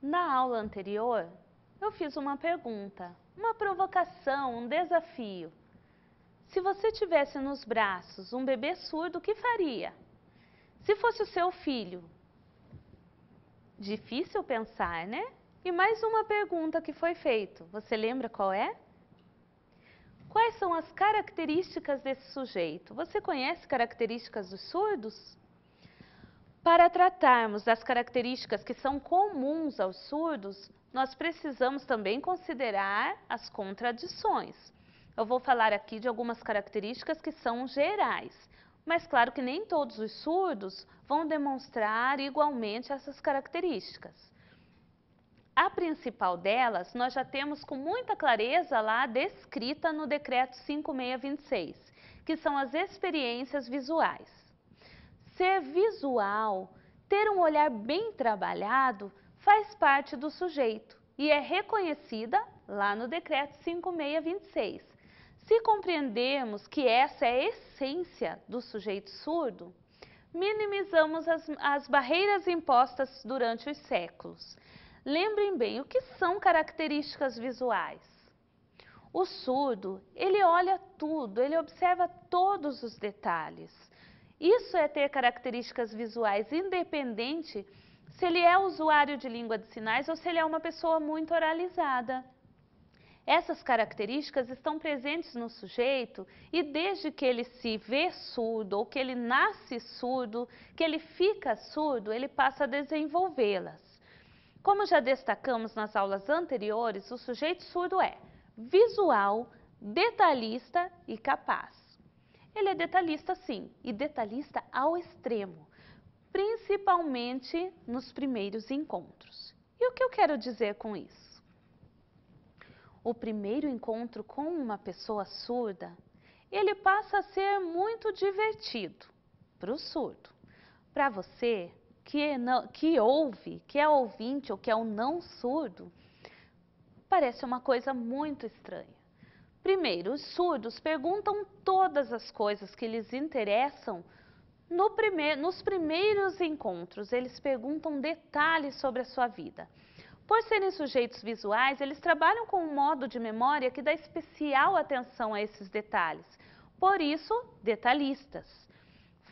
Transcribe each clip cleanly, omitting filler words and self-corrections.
Na aula anterior, eu fiz uma pergunta, uma provocação, um desafio. Se você tivesse nos braços um bebê surdo, o que faria? Se fosse o seu filho? Difícil pensar, né? E mais uma pergunta que foi feita. Você lembra qual é? Quais são as características desse sujeito? Você conhece características dos surdos? Para tratarmos das características que são comuns aos surdos, nós precisamos também considerar as contradições. Eu vou falar aqui de algumas características que são gerais, mas claro que nem todos os surdos vão demonstrar igualmente essas características. A principal delas, nós já temos com muita clareza lá descrita no Decreto 5626, que são as experiências visuais. Ser visual, ter um olhar bem trabalhado, faz parte do sujeito e é reconhecida lá no Decreto 5626. Se compreendermos que essa é a essência do sujeito surdo, minimizamos as barreiras impostas durante os séculos. Lembrem bem, o que são características visuais? O surdo, ele olha tudo, ele observa todos os detalhes. Isso é ter características visuais, independente se ele é usuário de língua de sinais ou se ele é uma pessoa muito oralizada. Essas características estão presentes no sujeito e desde que ele se vê surdo ou que ele nasce surdo, que ele fica surdo, ele passa a desenvolvê-las. Como já destacamos nas aulas anteriores, o sujeito surdo é visual, detalhista e capaz. Ele é detalhista sim, e detalhista ao extremo, principalmente nos primeiros encontros. E o que eu quero dizer com isso? O primeiro encontro com uma pessoa surda, ele passa a ser muito divertido para o surdo. Para você que ouve, que é ouvinte ou que é um não surdo, parece uma coisa muito estranha. Primeiro, os surdos perguntam todas as coisas que lhes interessam nos primeiros encontros. Eles perguntam detalhes sobre a sua vida. Por serem sujeitos visuais, eles trabalham com um modo de memória que dá especial atenção a esses detalhes. Por isso, detalhistas.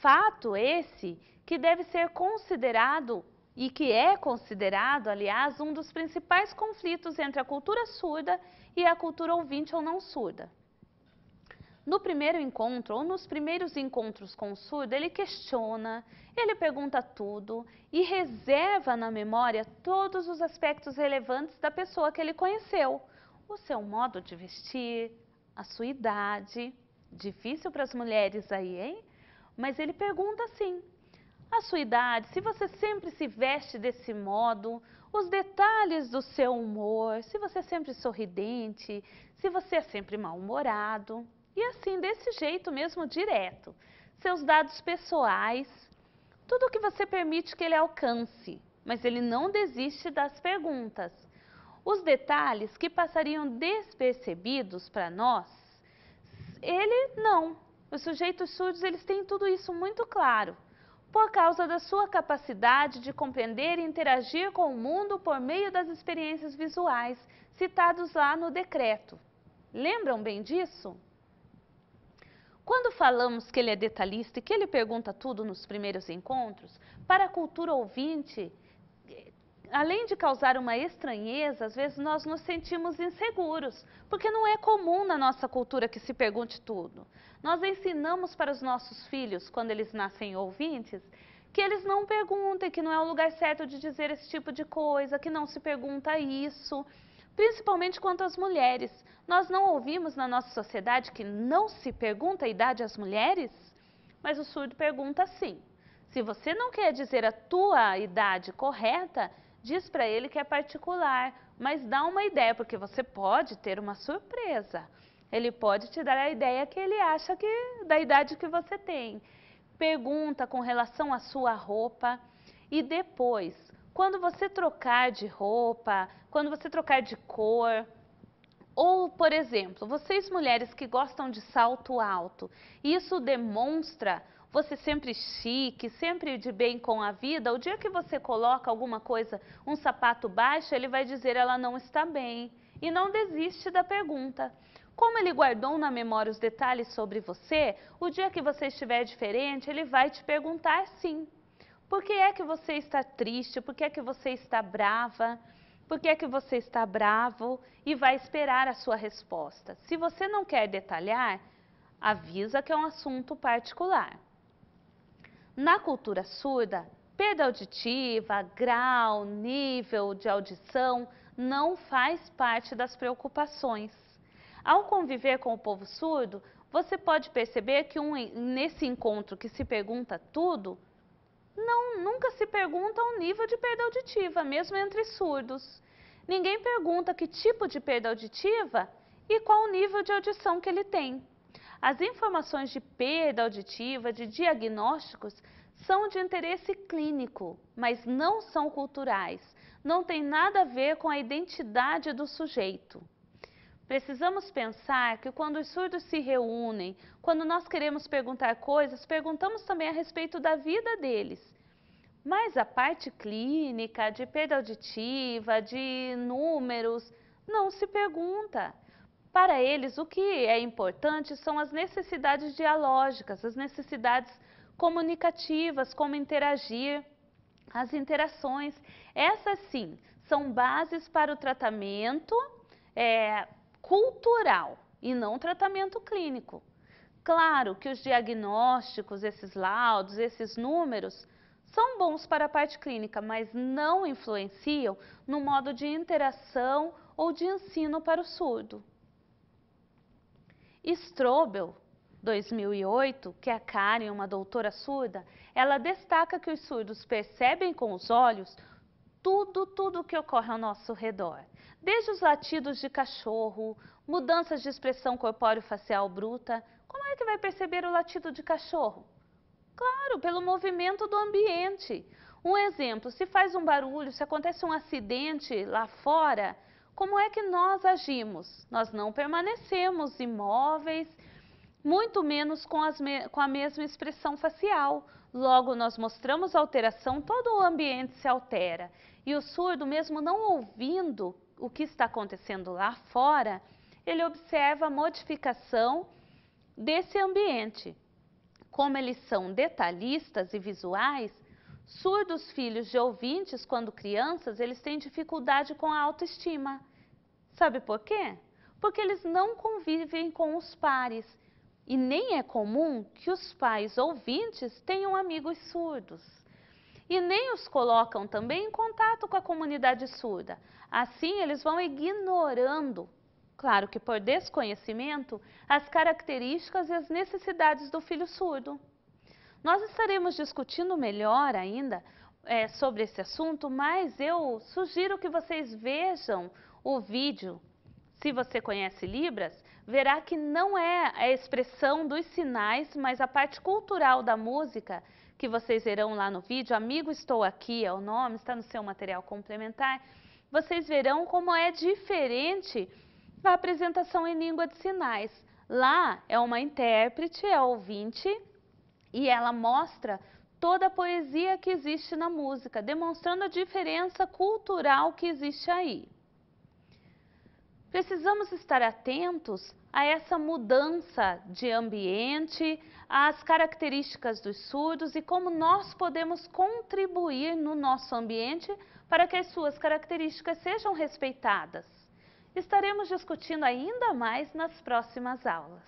Fato esse que deve ser considerado e que é considerado, aliás, um dos principais conflitos entre a cultura surda e a cultura ouvinte ou não surda. No primeiro encontro ou nos primeiros encontros com o surdo, ele questiona, ele pergunta tudo e reserva na memória todos os aspectos relevantes da pessoa que ele conheceu. O seu modo de vestir, a sua idade, difícil para as mulheres aí, hein? Mas ele pergunta assim, a sua idade, se você sempre se veste desse modo, os detalhes do seu humor, se você é sempre sorridente, se você é sempre mal-humorado, e assim, desse jeito mesmo, direto. Seus dados pessoais, tudo o que você permite que ele alcance, mas ele não desiste das perguntas. Os detalhes que passariam despercebidos para nós, ele não. Os sujeitos surdos, eles têm tudo isso muito claro, por causa da sua capacidade de compreender e interagir com o mundo por meio das experiências visuais, citados lá no decreto. Lembram bem disso? Quando falamos que ele é detalhista e que ele pergunta tudo nos primeiros encontros, para a cultura ouvinte, além de causar uma estranheza, às vezes nós nos sentimos inseguros, porque não é comum na nossa cultura que se pergunte tudo. Nós ensinamos para os nossos filhos, quando eles nascem ouvintes, que eles não perguntem, que não é o lugar certo de dizer esse tipo de coisa, que não se pergunta isso, principalmente quanto às mulheres. Nós não ouvimos na nossa sociedade que não se pergunta a idade às mulheres, mas o surdo pergunta sim. Se você não quer dizer a tua idade correta, diz para ele que é particular, mas dá uma ideia, porque você pode ter uma surpresa. Ele pode te dar a ideia que ele acha que da idade que você tem. Pergunta com relação à sua roupa e depois, quando você trocar de roupa, quando você trocar de cor, ou, por exemplo, vocês mulheres que gostam de salto alto, isso demonstra você sempre chique, sempre de bem com a vida, o dia que você coloca alguma coisa, um sapato baixo, ele vai dizer ela não está bem e não desiste da pergunta. Como ele guardou na memória os detalhes sobre você, o dia que você estiver diferente, ele vai te perguntar sim. Por que é que você está triste? Por que é que você está brava? Por que é que você está bravo? E vai esperar a sua resposta. Se você não quer detalhar, avisa que é um assunto particular. Na cultura surda, perda auditiva, grau, nível de audição não faz parte das preocupações. Ao conviver com o povo surdo, você pode perceber que nesse encontro que se pergunta tudo, nunca se pergunta o nível de perda auditiva, mesmo entre surdos. Ninguém pergunta que tipo de perda auditiva e qual o nível de audição que ele tem. As informações de perda auditiva, de diagnósticos, são de interesse clínico, mas não são culturais. Não tem nada a ver com a identidade do sujeito. Precisamos pensar que quando os surdos se reúnem, quando nós queremos perguntar coisas, perguntamos também a respeito da vida deles. Mas a parte clínica, de perda auditiva, de números, não se pergunta. Para eles, o que é importante são as necessidades dialógicas, as necessidades comunicativas, como interagir, as interações. Essas sim, são bases para o tratamento cultural e não tratamento clínico. Claro que os diagnósticos, esses laudos, esses números, são bons para a parte clínica, mas não influenciam no modo de interação ou de ensino para o surdo. Strobel, 2008, que é a Karen, uma doutora surda, ela destaca que os surdos percebem com os olhos tudo que ocorre ao nosso redor. Desde os latidos de cachorro, mudanças de expressão corpóreo-facial bruta. Como é que vai perceber o latido de cachorro? Claro, pelo movimento do ambiente. Um exemplo, se faz um barulho, se acontece um acidente lá fora, como é que nós agimos? Nós não permanecemos imóveis, muito menos com a mesma expressão facial. Logo, nós mostramos alteração, todo o ambiente se altera. E o surdo, mesmo não ouvindo o que está acontecendo lá fora, ele observa a modificação desse ambiente. Como eles são detalhistas e visuais, surdos filhos de ouvintes, quando crianças, eles têm dificuldade com a autoestima. Sabe por quê? Porque eles não convivem com os pares. E nem é comum que os pais ouvintes tenham amigos surdos. E nem os colocam também em contato com a comunidade surda. Assim, eles vão ignorando, claro que por desconhecimento, as características e as necessidades do filho surdo. Nós estaremos discutindo melhor ainda sobre esse assunto, mas eu sugiro que vocês vejam o vídeo. Se você conhece Libras, verá que não é a expressão dos sinais, mas a parte cultural da música, que vocês verão lá no vídeo. Amigo, estou aqui é o nome, está no seu material complementar. Vocês verão como é diferente a apresentação em língua de sinais. Lá é uma intérprete, é ouvinte, e ela mostra toda a poesia que existe na música, demonstrando a diferença cultural que existe aí. Precisamos estar atentos a essa mudança de ambiente, às características dos surdos e como nós podemos contribuir no nosso ambiente para que as suas características sejam respeitadas. Estaremos discutindo ainda mais nas próximas aulas.